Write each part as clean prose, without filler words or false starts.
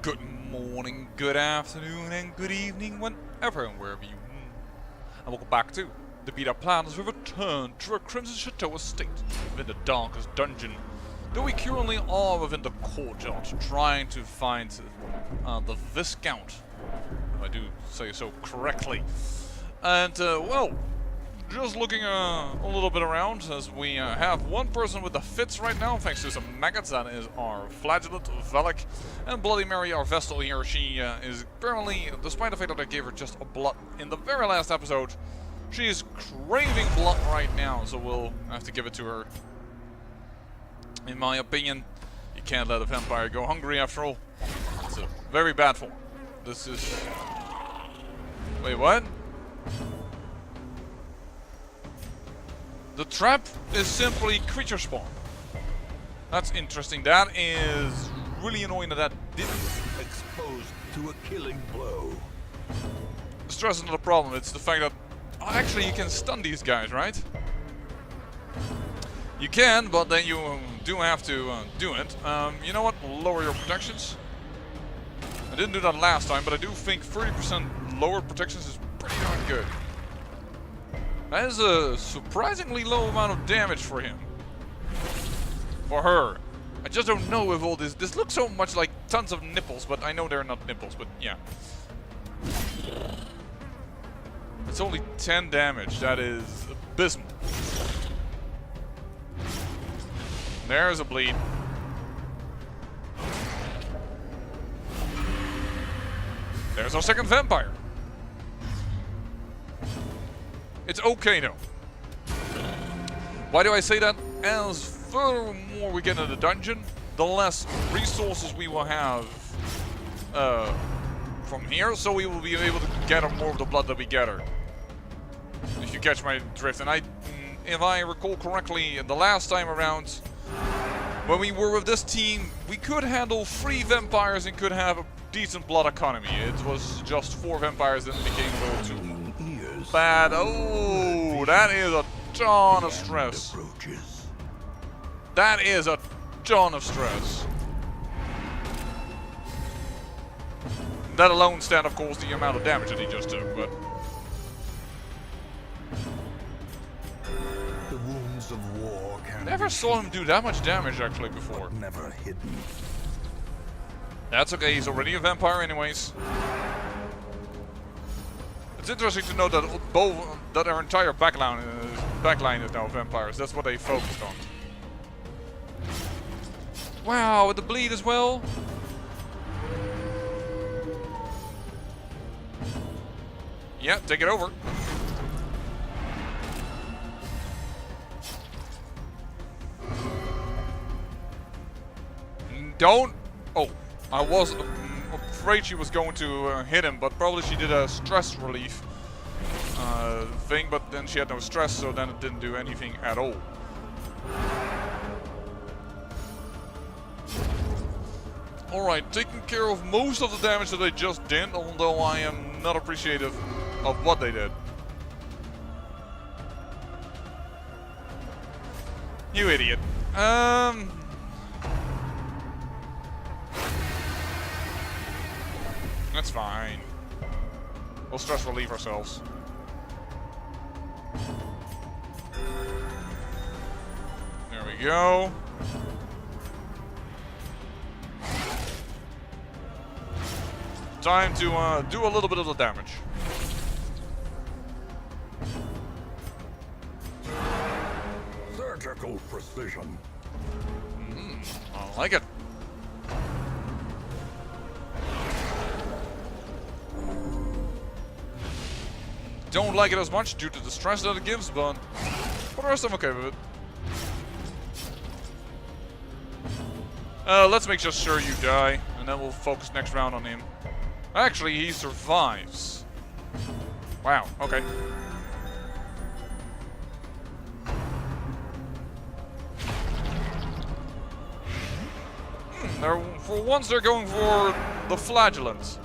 Good morning, good afternoon, and good evening, whenever and wherever you are. And welcome back to the Beat Up Plan as we return to our Crimson Chateau estate within the darkest dungeon that we currently are within the courtyard, trying to find the Viscount, if I do say so correctly. And, well, just looking a little bit around as we have one person with the fits right now, thanks to some maggots. That is our flagellant, Velik, and Bloody Mary, our Vestal here. She is apparently, despite the fact that I gave her just a blood in the very last episode, she is craving blood right now, so we'll have to give it to her. In my opinion, you can't let a vampire go hungry after all. It's a very bad form. This is... Wait, what? The trap is simply creature spawn. That's interesting. That is really annoying that didn't... Exposed to a killing blow. Stress is not a problem. It's the fact that... Oh, actually, you can stun these guys, right? You can, but then you do have to do it. You know what? Lower your protections. I didn't do that last time, but I do think 30% lowered protections is pretty darn good. That is a surprisingly low amount of damage for him. For her. I just don't know if all this... This looks so much like tons of nipples, but I know they're not nipples, but yeah. It's only 10 damage. That is abysmal. There's a bleed. There's our second vampire. It's okay though. Why do I say that? As furthermore we get into the dungeon, the less resources we will have from here, so we will be able to gather more of the blood that we gather. If you catch my drift. And if I recall correctly, the last time around, when we were with this team, we could handle 3 vampires and could have a decent blood economy. It was just 4 vampires that became a little too bad. Oh, that is a ton of stress. That is a ton of stress. That alone stand, of course, the amount of damage that he just took, but... The wounds of war can Never saw him do that much damage, actually, before. never hidden. That's okay, he's already a vampire anyways. It's interesting to note that that our entire backline is now vampires. That's what they focused on. Wow, with the bleed as well. Yeah, take it over. Don't. Oh, I was afraid she was going to hit him, but probably she did a stress relief thing, but then she had no stress, so then it didn't do anything at all. Alright, taking care of most of the damage that they just did, although I am not appreciative of what they did. You idiot. That's fine. We'll stress relieve ourselves. There we go. Time to do a little bit of the damage. Surgical precision. I like it. Don't like it as much due to the stress that it gives, but for the rest I'm okay with it. Let's make just sure you die, and then we'll focus next round on him. Actually, he survives. Wow, okay. For once they're going for the flagellants.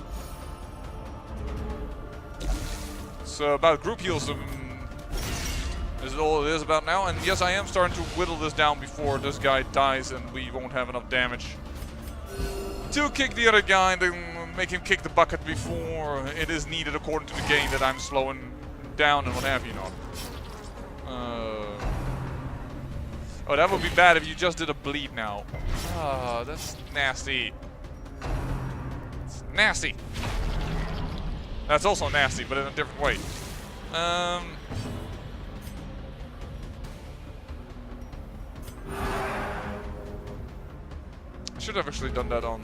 It's about group heals is all it is about now. And yes, I am starting to whittle this down before this guy dies and we won't have enough damage. to kick the other guy and then make him kick the bucket before it is needed according to the game that I'm slowing down and what have you not. Oh, that would be bad if you just did a bleed now. Ah, that's nasty. It's nasty. That's also nasty, but in a different way. I should have actually done that on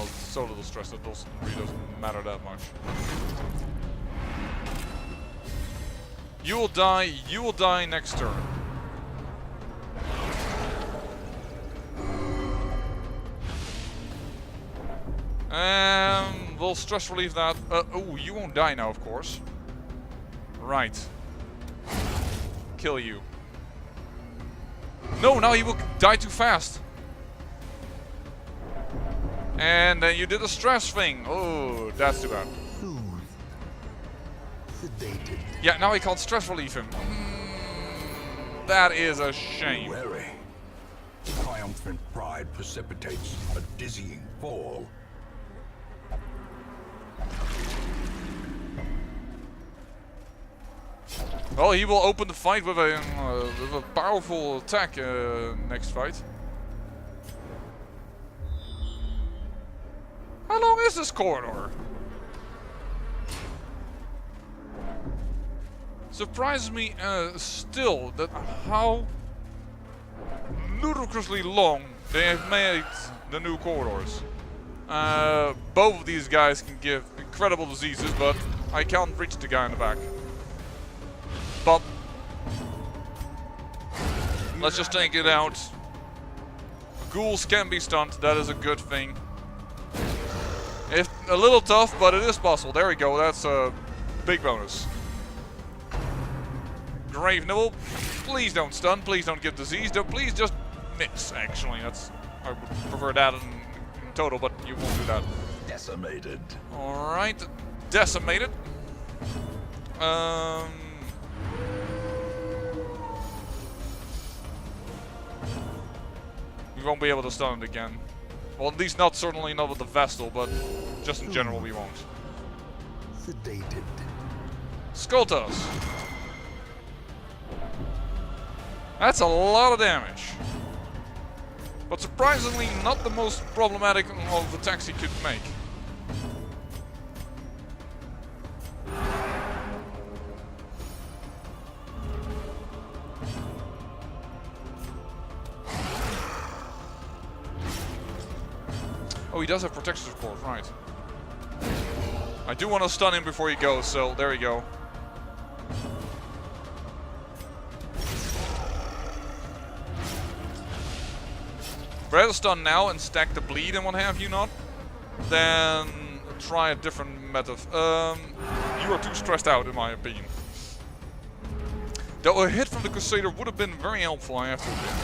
so little stress that really doesn't matter that much. You will die next turn. We'll stress relieve that. Oh, you won't die now, of course. Right. Kill you. No, now he will die too fast. And then you did a stress thing. Oh, that's too bad. Sedated. Yeah, now he can't stress relieve him. That is a shame. Wary. Triumphant pride precipitates a dizzying fall. Well, he will open the fight with a powerful attack next fight. How long is this corridor? Surprises me still that how ludicrously long they have made the new corridors. Both of these guys can give incredible diseases, but I can't reach the guy in the back. But let's just take it out. Ghouls can be stunned, that is a good thing. It's a little tough, but it is possible. There we go, that's a big bonus. Grave Nibble, please don't stun, please don't give disease, please just miss, actually. I would prefer that in total, but you won't do that. Decimated. Alright, decimated. We won't be able to stun it again. Well, at least certainly not with the Vestal, but just in general we won't. Sedated. Skultas. That's a lot of damage. But surprisingly not the most problematic of attacks he could make. Oh, he does have protection, of course, right. I do want to stun him before he goes, so there we go. Rather stun now and stack the bleed and what have you not, then try a different method. You are too stressed out in my opinion. Though a hit from the Crusader would have been very helpful, I have to admit.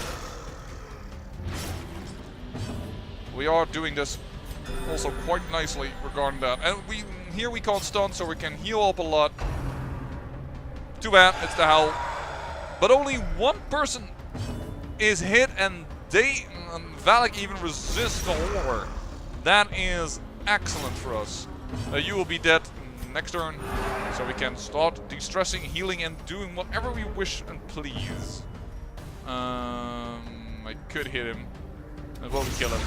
We are doing this also quite nicely regarding that. And here we can't stun, so we can heal up a lot. Too bad, it's the Howl. But only one person is hit and Valak even resists the horror. That is excellent for us. You will be dead next turn, so we can start de-stressing, healing, and doing whatever we wish and please. I could hit him. It won't kill him.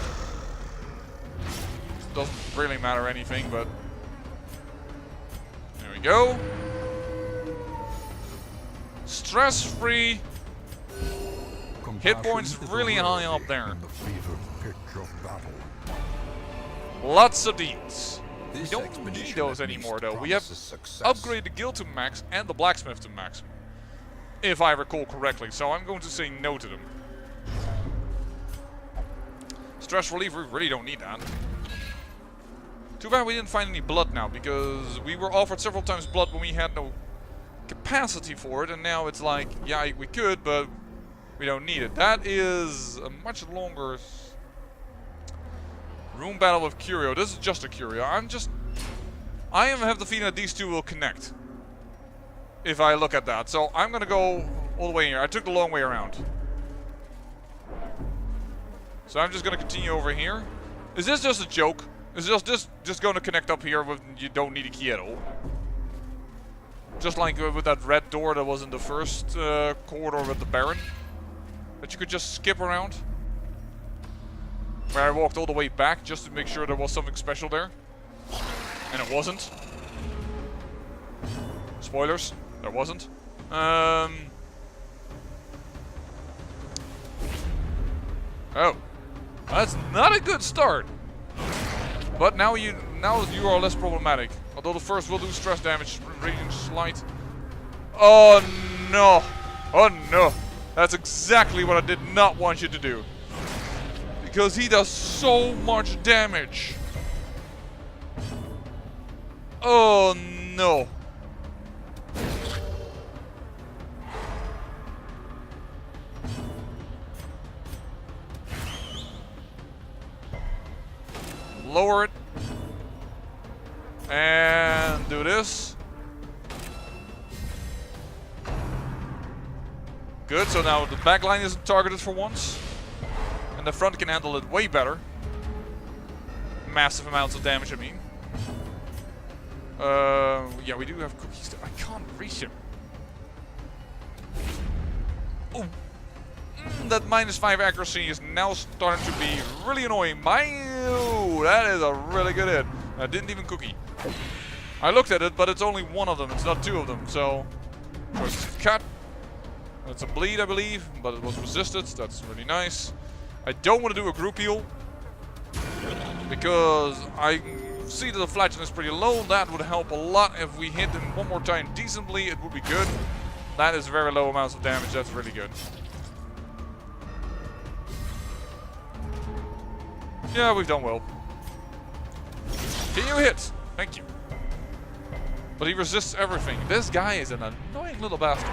Doesn't really matter anything, but there we go. Stress-free. Hit points really high up there. Lots of deeds. We don't need those anymore though. We have upgraded the guild to max and the blacksmith to max, if I recall correctly, so I'm going to say no to them. Stress relief, we really don't need that. Too bad we didn't find any blood now, because we were offered several times blood when we had no capacity for it, and now it's like, yeah, we could, but we don't need it. That is a much longer room battle with Curio. This is just a Curio. I have the feeling that these two will connect, if I look at that. So I'm gonna go all the way here. I took the long way around. So I'm just gonna continue over here. Is this just a joke? Is just going to connect up here with you don't need a key at all? Just like with that red door that was in the first corridor with the Baron. That you could just skip around. Where I walked all the way back just to make sure there was something special there. And it wasn't. Spoilers, there wasn't. Oh. That's not a good start. But now you are less problematic. Although the first will do stress damage, radiant slight. Oh no! Oh no! That's exactly what I did not want you to do. Because he does so much damage. Oh no! Lower it. And do this. Good, so now the back line isn't targeted for once. And the front can handle it way better. Massive amounts of damage, I mean. Yeah, we do have cookies. I can't reach him. Oh. That -5 accuracy is now starting to be really annoying. That is a really good hit. I didn't even cookie. I looked at it, but it's only one of them. It's not two of them. So, first cut. That's a bleed, I believe, but it was resisted. That's really nice. I don't want to do a group heal because I see that the flagon is pretty low. That would help a lot if we hit him one more time decently. It would be good. That is very low amounts of damage. That's really good. Yeah, we've done well. Can you hit? Thank you. But he resists everything. This guy is an annoying little bastard.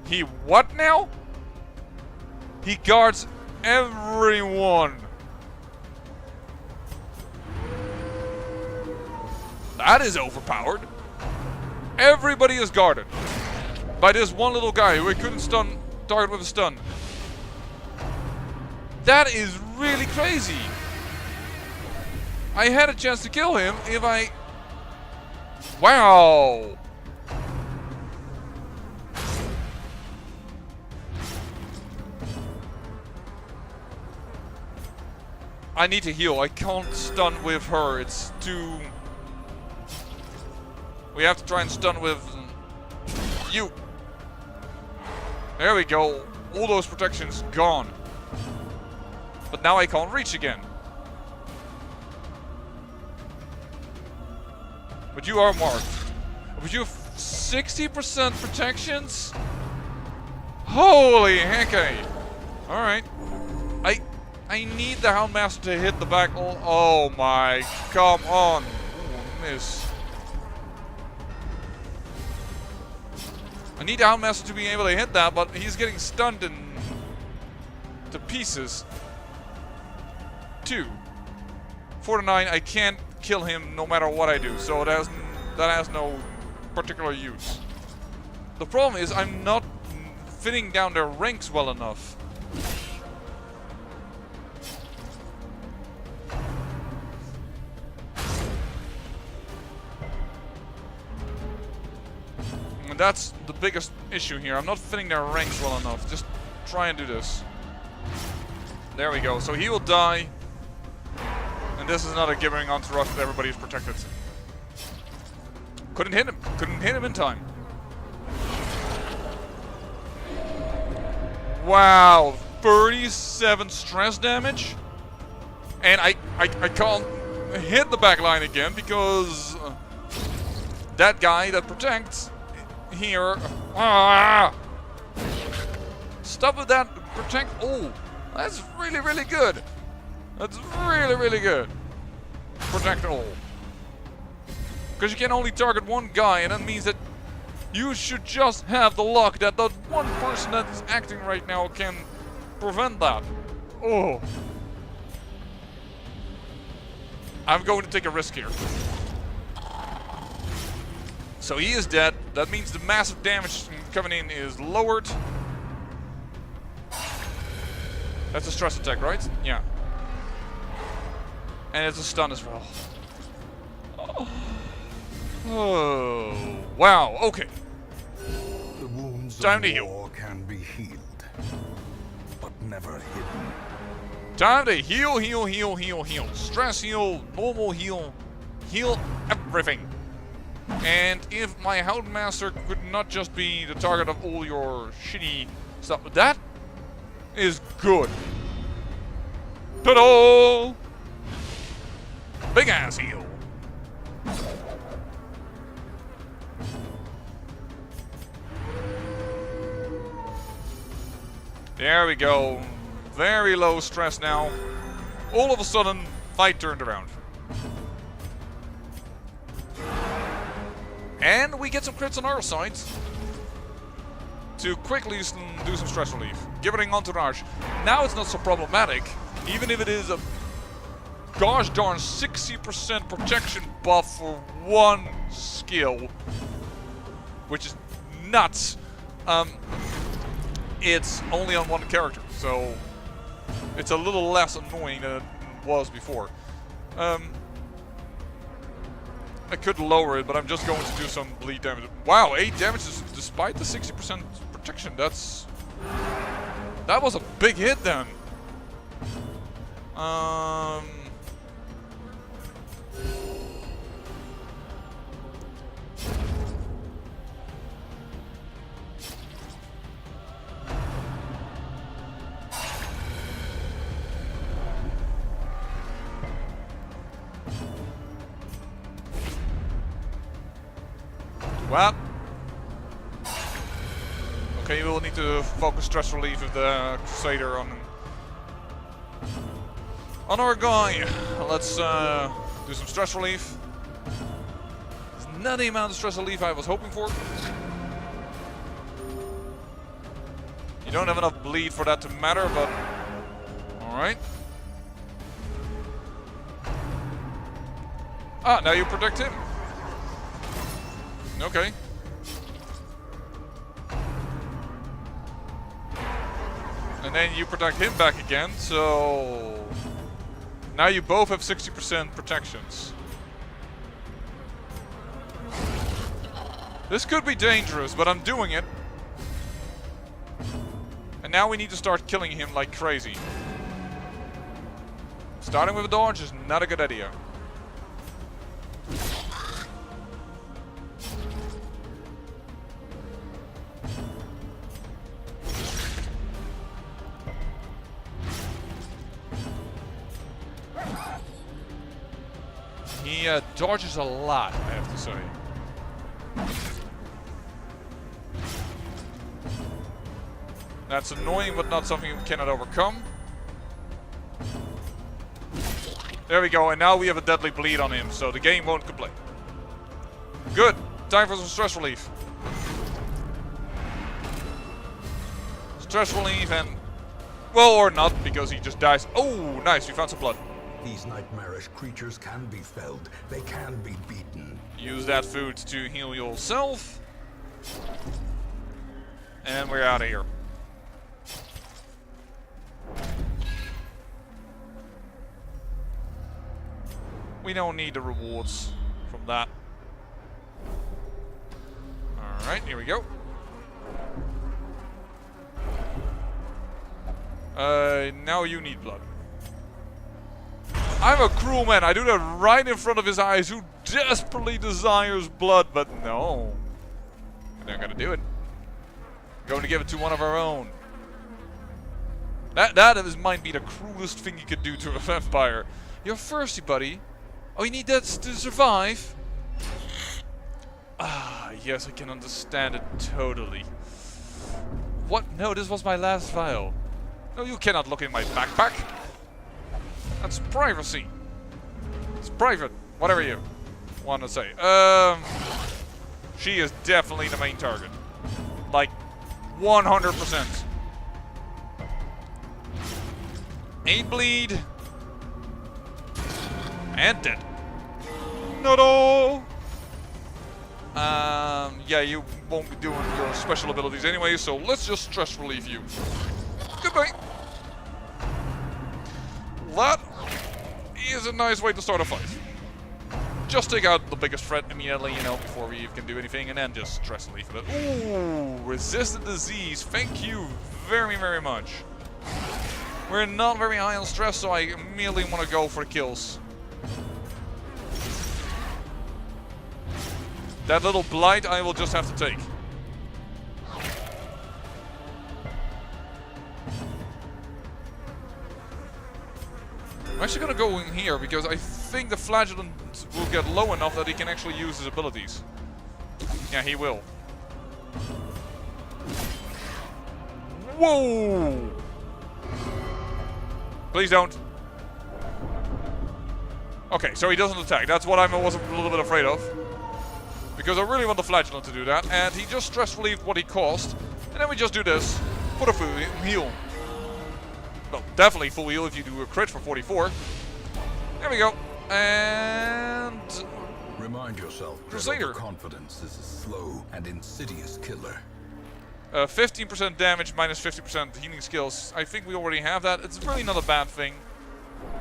He what now? He guards everyone. That is overpowered. Everybody is guarded by this one little guy who I couldn't target with a stun. That is really crazy. I had a chance to kill him if I... Wow. I need to heal. I can't stun with her. It's too... We have to try and stun with you. There we go. All those protections gone. But now I can't reach again. But you are marked. But you have 60% protections? Holy hecky. Alright. I need the Houndmaster to hit the back. Oh my, come on. Ooh, miss. I need the Houndmaster to be able to hit that, but he's getting stunned to pieces. 2. 4 to 9, I can't kill him no matter what I do, so that has no particular use. The problem is I'm not fitting down their ranks well enough. And that's the biggest issue here. I'm not fitting their ranks well enough. Just try and do this. There we go. So he will die. And this is not a giving on to rush that everybody is protected. Couldn't hit him. Couldn't hit him in time. Wow. 37 stress damage. And I can't hit the back line again because that guy that protects here. Stop with that. Protect. Oh, that's really, really good. That's really, really good. Protect all. Because you can only target one guy, and that means that you should just have the luck that that one person that is acting right now can prevent that. Oh. I'm going to take a risk here. So he is dead. That means the massive damage coming in is lowered. That's a stress attack, right? Yeah. And it's a stun as well. Oh, wow, okay. The wounds Time of to heal. war can be healed, but never hidden. Time to heal, heal, heal, heal, heal. Stress heal, normal heal, heal everything. And if my Houndmaster could not just be the target of all your shitty stuff, that is good. Ta-da! Big ass heal. There we go. Very low stress now. All of a sudden, fight turned around. And we get some crits on our side to quickly do some stress relief. Giving entourage. Now it's not so problematic, even if it is a gosh darn 60% protection buff for one skill, which is nuts. It's only on one character, so it's a little less annoying than it was before. I could lower it, but I'm just going to do some bleed damage. Wow, 8 damages despite the 60% protection. That was a big hit then. Well, okay, we'll need to focus stress relief with the Crusader on our guy. Let's do some stress relief. It's not the amount of stress relief I was hoping for. You don't have enough bleed for that to matter, but alright. Ah, now you protect him. Okay. And then you protect him back again, so now you both have 60% protections. This could be dangerous, but I'm doing it. And now we need to start killing him like crazy. Starting with a dodge is not a good idea. He dodges a lot, I have to say. That's annoying, but not something we cannot overcome. There we go, and now we have a deadly bleed on him, so the game won't complain. Good. Time for some stress relief. Stress relief and... well, or not, because he just dies. Oh, nice, we found some blood. These nightmarish creatures can be felled. They can be beaten. Use that food to heal yourself. And we're out of here. We don't need the rewards from that. Alright, here we go. Now you need blood. I'm a cruel man. I do that right in front of his eyes, who desperately desires blood, but no. I'm not gonna do it. I'm going to give it to one of our own. That might be the cruelest thing you could do to a vampire. You're thirsty, buddy. Oh, you need that to survive? Ah, yes, I can understand it totally. What? No, this was my last vial. No, you cannot look in my backpack. That's privacy. It's private. Whatever you want to say. She is definitely the main target. Like, 100%. 8 bleed. And dead. No. Yeah, you won't be doing your special abilities anyway, so let's just stress relieve you. Goodbye. that is a nice way to start a fight. Just take out the biggest threat immediately, you know, before we even can do anything, and then just stress relief with it. Ooh, resistant disease. Thank you very, very much. We're not very high on stress, so I immediately want to go for the kills. That little blight I will just have to take. I'm actually gonna go in here because I think the flagellant will get low enough that he can actually use his abilities. Yeah, he will. Whoa! Please don't. Okay, so he doesn't attack. That's what I was a little bit afraid of. Because I really want the flagellant to do that. And he just stress relieved what he cost. And then we just do this for the full heal. Well, definitely full heal if you do a crit for 44. There we go. And... Remind yourself that Crusader. overconfidence is a slow and insidious killer. 15% damage minus 50% healing skills. I think we already have that. It's really not a bad thing.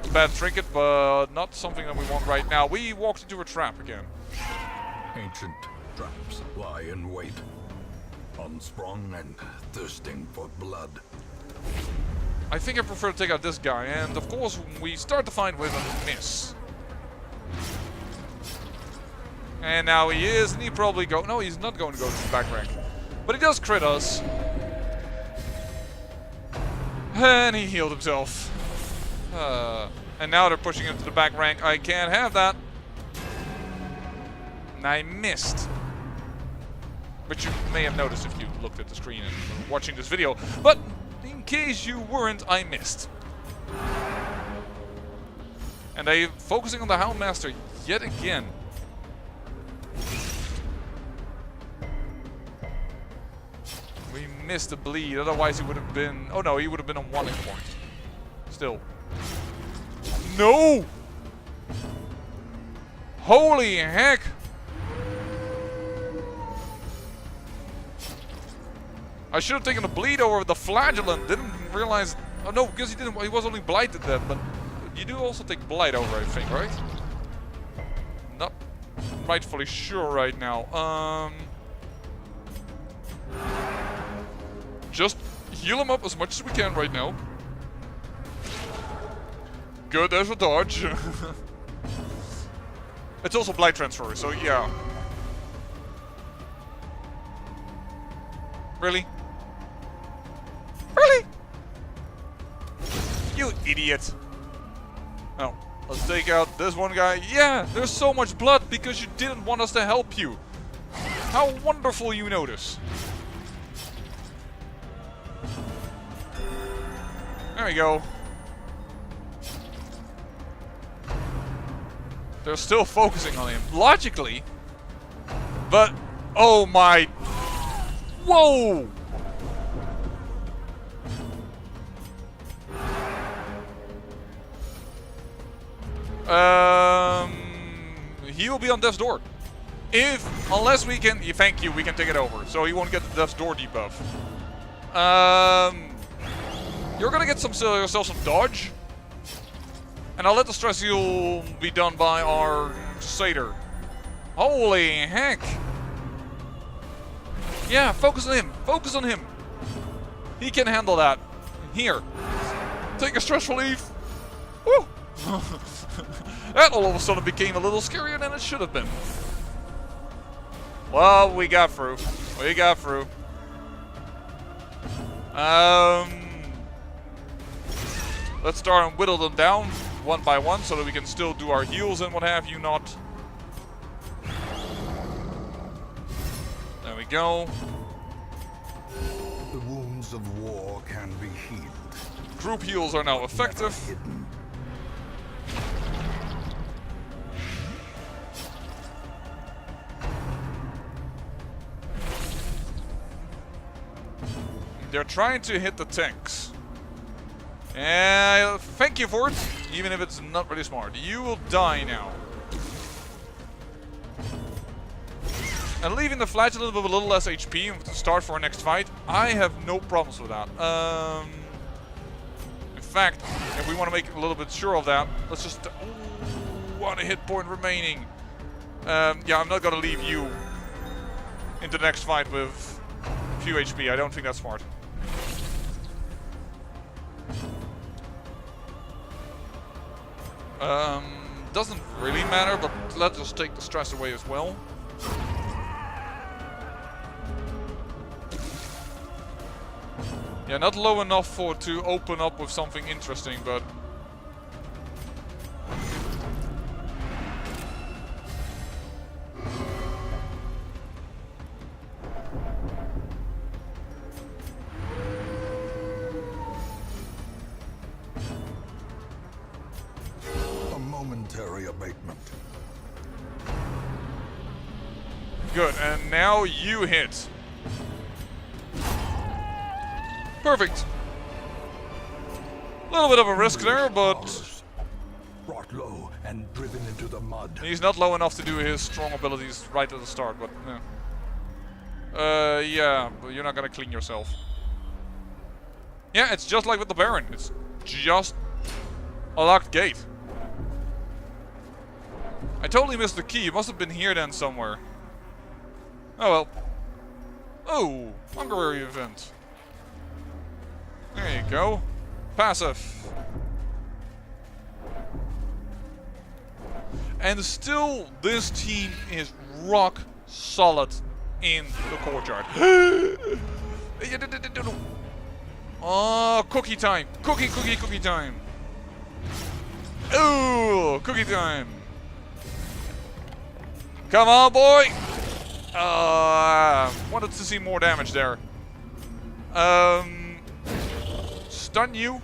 It's a bad trinket, but not something that we want right now. We walked into a trap again. Ancient traps lie in wait, unsprung and thirsting for blood. I think I prefer to take out this guy, and of course we start the fight with a miss. And now he is, and he probably go. No, he's not going to go to the back rank, but he does crit us. And he healed himself. And now they're pushing him to the back rank. I can't have that. And I missed. Which you may have noticed if you looked at the screen and were watching this video. But in case you weren't, I missed. And they're focusing on the Houndmaster yet again. We missed the bleed, otherwise he would have been... Oh no, he would have been on 1 hit point. Still. No! Holy heck! I should have taken the bleed over the flagellant. Didn't realize... Oh no, because he didn't. He was only blighted then, but you do also take blight over, I think, right? Not rightfully sure right now. Just heal him up as much as we can right now. Good, there's a dodge. It's also blight transfer, so yeah. Really? Really? You idiot. Oh, let's take out this one guy. Yeah, there's so much blood because you didn't want us to help you. How wonderful you notice. There we go. They're still focusing on him, logically. But, oh my... Whoa! He will be on death's door. Unless we can... Thank you, we can take it over. So he won't get the death's door debuff. You're gonna get yourself some dodge. And I'll let the stress heal be done by our satyr. Holy heck! Yeah, focus on him. Focus on him. He can handle that. Here. Take a stress relief. Woo! That all of a sudden became a little scarier than it should have been. Well, we got through. We got through. Let's start and whittle them down one by one so that we can still do our heals and what have you not. There we go. The wounds of war can be healed. Group heals are now effective. Hidden. They're trying to hit the tanks. Thank you for it, even if it's not really smart. You will die now. And leaving the flagellant with a little less HP to start for our next fight, I have no problems with that. In fact, if we want to make a little bit sure of that, let's just... Ooh, 1 hit point remaining. Yeah, I'm not gonna leave you into the next fight with few HP. I don't think that's smart. Doesn't really matter, but let's just take the stress away as well. Yeah, not low enough to open up with something interesting, but... A momentary abatement. Good, and now you hit. Perfect. A little bit of a risk there, but... Brought low and driven into the mud. He's not low enough to do his strong abilities right at the start, but... yeah, but you're not gonna clean yourself. Yeah, it's just like with the Baron. It's just a locked gate. I totally missed the key. It must have been here then somewhere. Oh well. Oh, Hungary event. There you go. Passive. And still, this team is rock solid in the courtyard. Oh, cookie time. Cookie time. Oh, cookie time. Come on, boy. Wanted to see more damage there. Stun you.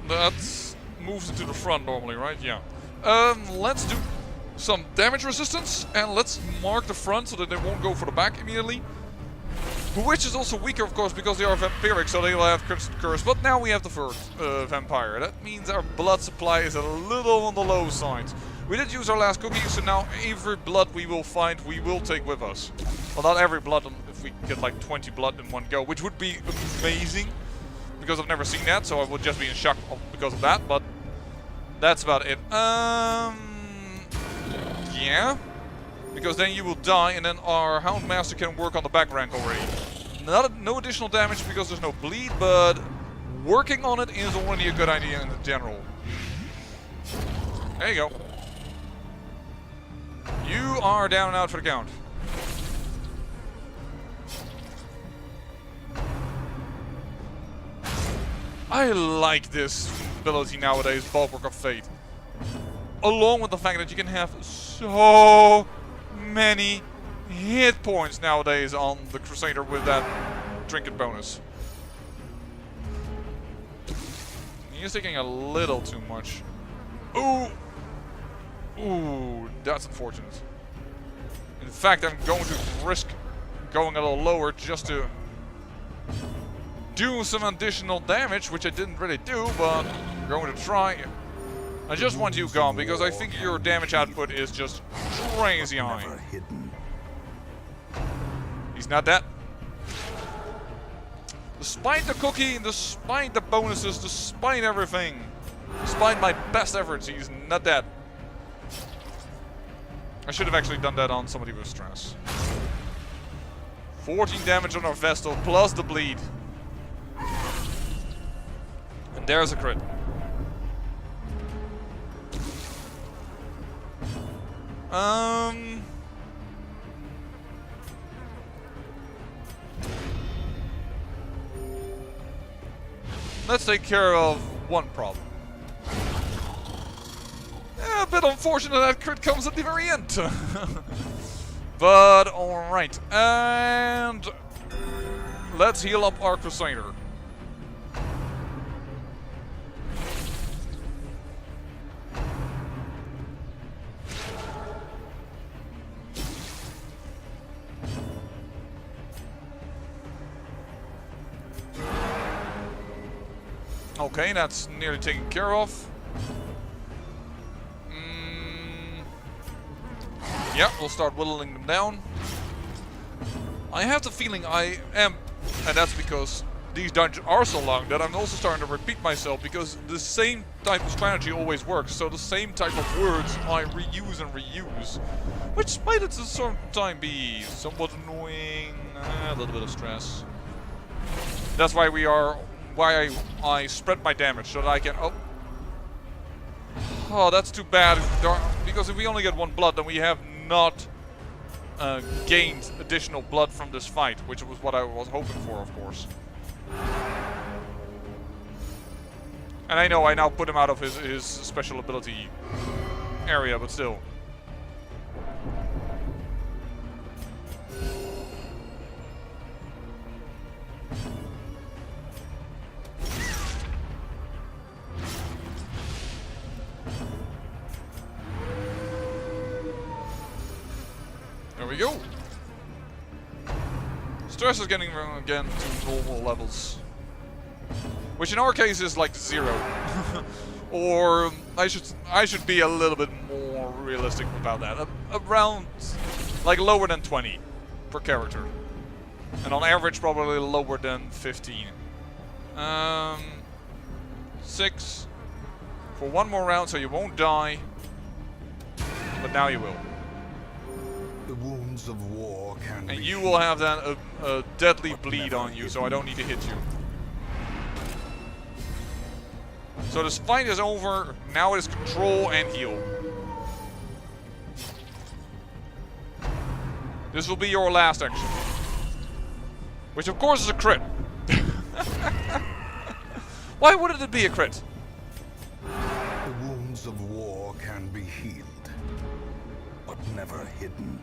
That moves into the front normally, right? Yeah. Let's do some damage resistance and let's mark the front so that they won't go for the back immediately. Which is also weaker, of course, because they are vampiric, so they will have Crimson Curse. But now we have the first vampire. That means our blood supply is a little on the low side. We did use our last cookie, so now every blood we will find, we will take with us. Well, not every blood, if we get like 20 blood in one go, which would be amazing. Because I've never seen that, so I would just be in shock because of that, but that's about it. Yeah. Because then you will die, and then our Houndmaster can work on the back rank already. No additional damage because there's no bleed, but working on it is already a good idea in general. There you go. You are down and out for the count. I like this ability nowadays, Bulwark of Fate. Along with the fact that you can have so many hit points nowadays on the Crusader with that trinket bonus. He's taking a little too much. Ooh! Ooh, that's unfortunate. In fact, I'm going to risk going a little lower just to do some additional damage, which I didn't really do, but I'm going to try. I just want you gone because I think your damage output is just crazy high. He's not dead. Despite the cookie, despite the bonuses, despite everything, despite my best efforts, he's not dead. I should have actually done that on somebody with stress. 14 damage on our Vestal plus the bleed. And there's a crit. Let's take care of one problem. A bit unfortunate that crit comes at the very end. But alright. And let's heal up our Crusader. Okay, that's nearly taken care of. Yeah, we'll start whittling them down. I have the feeling I am, and that's because these dungeons are so long that I'm also starting to repeat myself, because the same type of strategy always works, so the same type of words I reuse and reuse, which might at some time be somewhat annoying, a little bit of stress. That's why I spread my damage, so that I can, oh, that's too bad, because if we only get 1 blood, then we have not gained additional blood from this fight, which was what I was hoping for, of course. And I know I now put him out of his special ability area, but still. There we go. Stress is getting again to normal levels, which in our case is like 0. Or I should be a little bit more realistic about that. Around like lower than 20 per character, and on average probably lower than 15. 6 for 1 more round, so you won't die. But now you will. The wounds of war can And be you will have then a deadly bleed on you, so I don't need to hit you. So this fight is over. Now it is control and heal. This will be your last action. Which of course is a crit. Why wouldn't it be a crit? The wounds of war can be healed, but never hidden.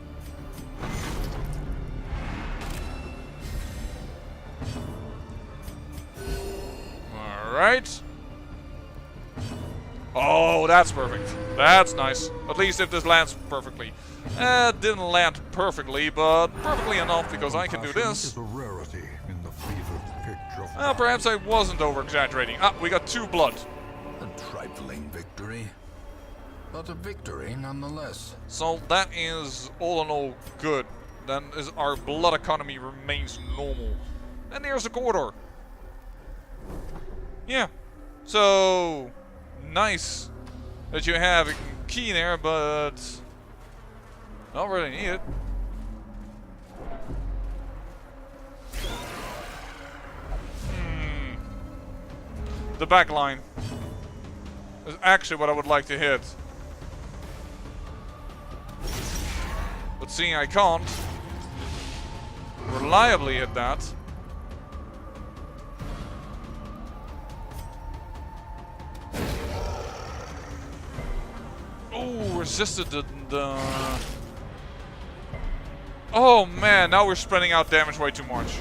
Alright. Oh, that's perfect. That's nice. At least if this lands perfectly. It didn't land perfectly, but perfectly enough because I can do this. Is a rarity in the fevered pitch of Perhaps I wasn't over-exaggerating. Ah, we got 2 blood. a trifling victory, but a victory nonetheless. So that is all in all good. Then is our blood economy remains normal. And there's the corridor. Yeah. So nice that you have a key there, but don't really need it. The back line is actually what I would like to hit. But seeing I can't reliably hit that. Oh, resisted the... Oh man, now we're spreading out damage way too much.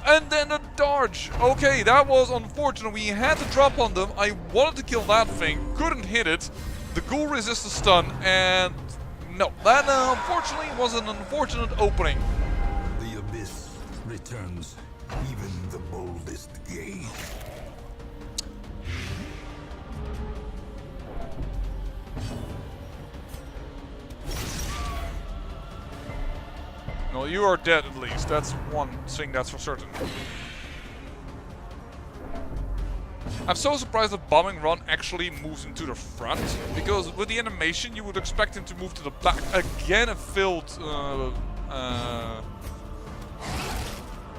And then a dodge. Okay, that was unfortunate. We had to drop on them. I wanted to kill that thing, couldn't hit it. The ghoul resists the stun, and no, that unfortunately was an unfortunate opening. The abyss returns even the boldest gaze. No, you are dead at least. That's one thing that's for certain. I'm so surprised that Bombing Run actually moves him to the front, because with the animation you would expect him to move to the back. Again, a failed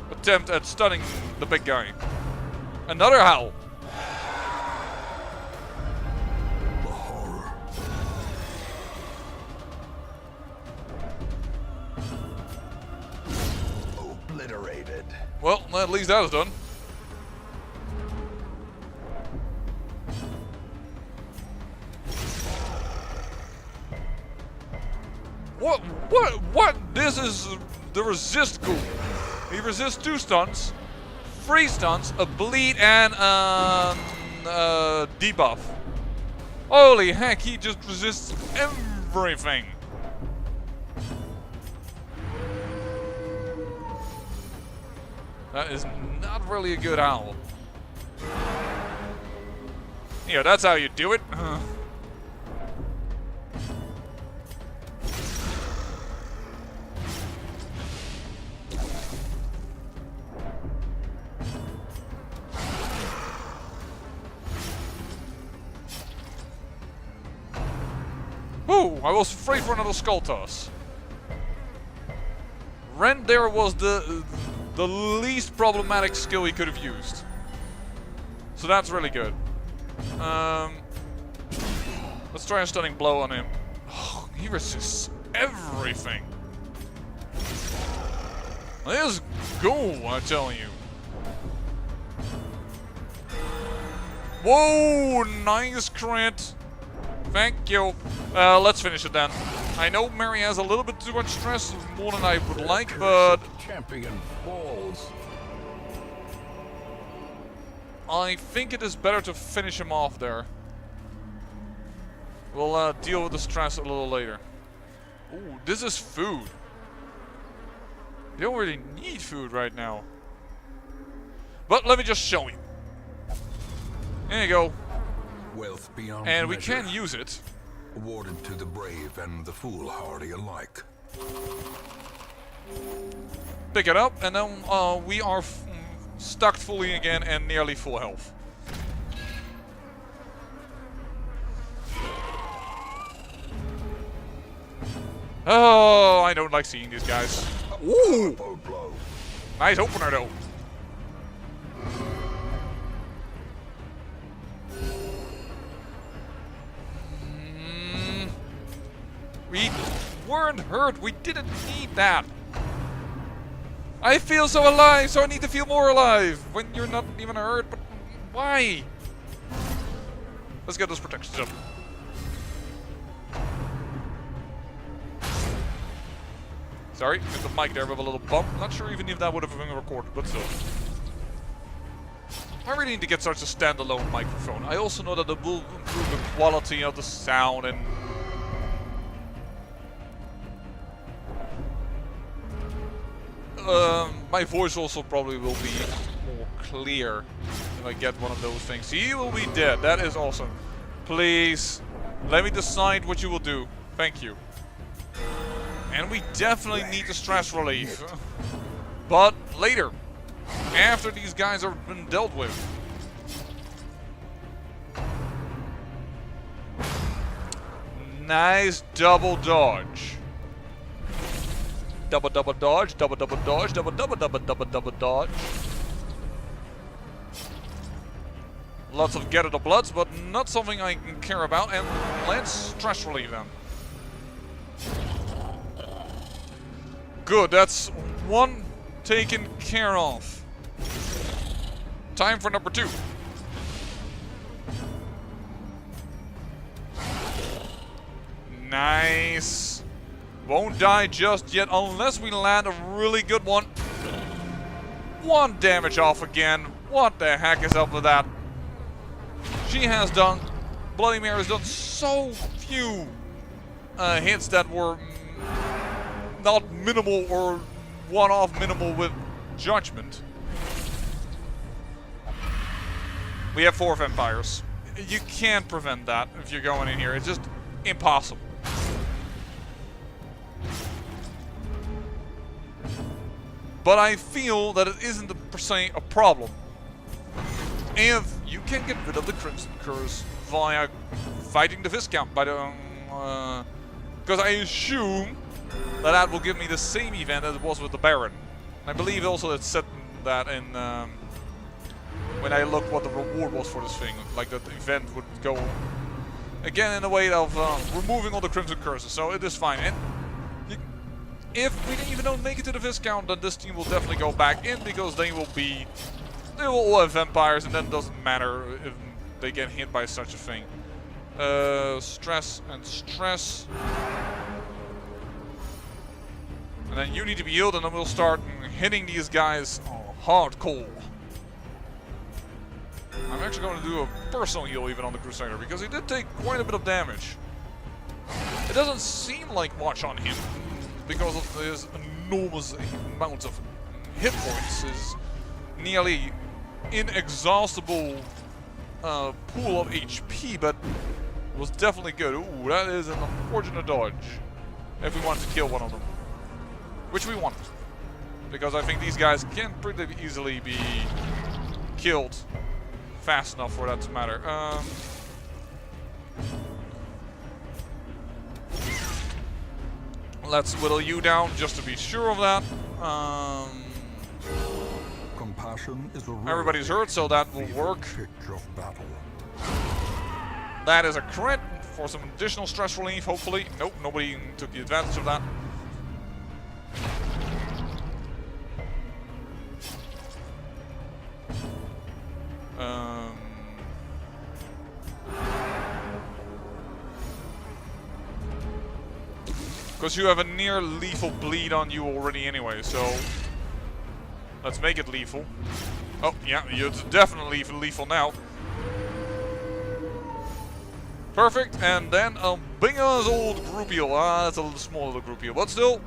attempt at stunning the big guy. Another howl. The horror. Obliterated. Well, at least that was done. What? This is the resist ghoul. He resists 2 stuns, 3 stuns, a bleed, and debuff. Holy heck, he just resists everything. That is not really a good owl. Yeah, that's how you do it. Whew! I was afraid for another skull toss. Rend there was the least problematic skill he could have used. So that's really good. Let's try a stunning blow on him. Oh, he resists everything. Let's go, I tell you. Whoa, nice crit. Thank you. Let's finish it then. I know Mary has a little bit too much stress, more than I would like, but Champion falls. I think it is better to finish him off there. We'll deal with the stress a little later. Ooh, this is food. You don't really need food right now. But let me just show you. There you go. Wealth beyond And we measure, can use it. awarded to the brave and the foolhardy alike. Pick it up, and then we are stuck fully again and nearly full health. Oh, I don't like seeing these guys. Ooh! Blow. Nice opener though. We weren't hurt. We didn't need that. I feel so alive, so I need to feel more alive. When you're not even hurt, but why? Let's get those protections up. Sorry, hit the mic there with a little bump. Not sure even if that would have been recorded, but still. I really need to get such a standalone microphone. I also know that it will improve the quality of the sound and... my voice also probably will be more clear if I get one of those things. He will be dead. That is awesome. Please, let me decide what you will do. Thank you. And we definitely need the stress relief. But later, after these guys have been dealt with. Nice double dodge. Double dodge, double dodge, double dodge. Lots of get at the bloods, but not something I can care about. And let's stress relieve them. Good, that's one taken care of. Time for number 2. Nice. Won't die just yet unless we land a really good one. 1 damage off again. What the heck is up with that? She has done, Bloody Mary has done so few hits that were not minimal or one-off minimal with judgment. We have 4 vampires. You can't prevent that if you're going in here. It's just impossible. But I feel that it isn't per se a problem if you can get rid of the Crimson Curse via fighting the Viscount by the because I assume that that will give me the same event as it was with the Baron. I believe also it said that in when I looked what the reward was for this thing, like that the event would go again in a way of removing all the Crimson Curses, so it is fine. And if we even don't make it to the Viscount, then this team will definitely go back in because they will all have vampires, and then it doesn't matter if they get hit by such a thing. Stress and stress. And then you need to be healed, and then we'll start hitting these guys hardcore. I'm actually going to do a personal heal even on the Crusader because he did take quite a bit of damage. It doesn't seem like much on him because of his enormous amount of hit points, his nearly inexhaustible pool of HP, but it was definitely good. Ooh, that is an unfortunate dodge if we wanted to kill one of them. Which we want, because I think these guys can pretty easily be killed fast enough for that to matter. let's whittle you down just to be sure of that. Compassion is a Everybody's hurt, so that will work. pitch of battle. That is a crit for some additional stress relief, hopefully. Nope, nobody took the advantage of that. Because you have a near lethal bleed on you already anyway, so let's make it lethal. Oh, yeah, it's definitely lethal now. Perfect, and then a big ass old groupie. Ah, that's a little small little groupie, but still.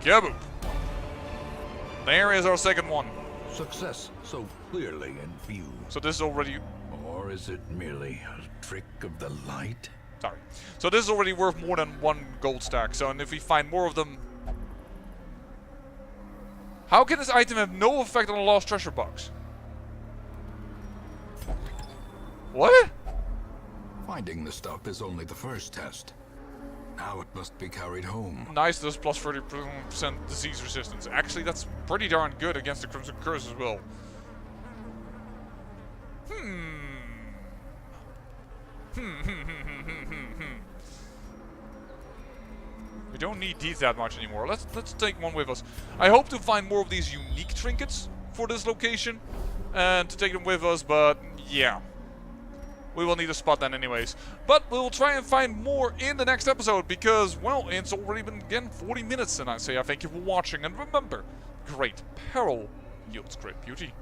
Kaboom. There is our second one. Success so clearly in view. So this is already... Or is it merely a trick of the light? Sorry. So this is already worth more than 1 gold stack. So, and if we find more of them... How can this item have no effect on a lost treasure box? What? Finding the stuff is only the first test. Now it must be carried home. Nice, does plus 30% disease resistance. Actually, that's pretty darn good against the Crimson Curse as well. We don't need these that much anymore. Let's take one with us. I hope to find more of these unique trinkets for this location and to take them with us, but yeah. We will need a spot then anyways. But we will try and find more in the next episode because, well, it's already been, again, 40 minutes, and I say I thank you for watching. And remember, great peril yields great beauty.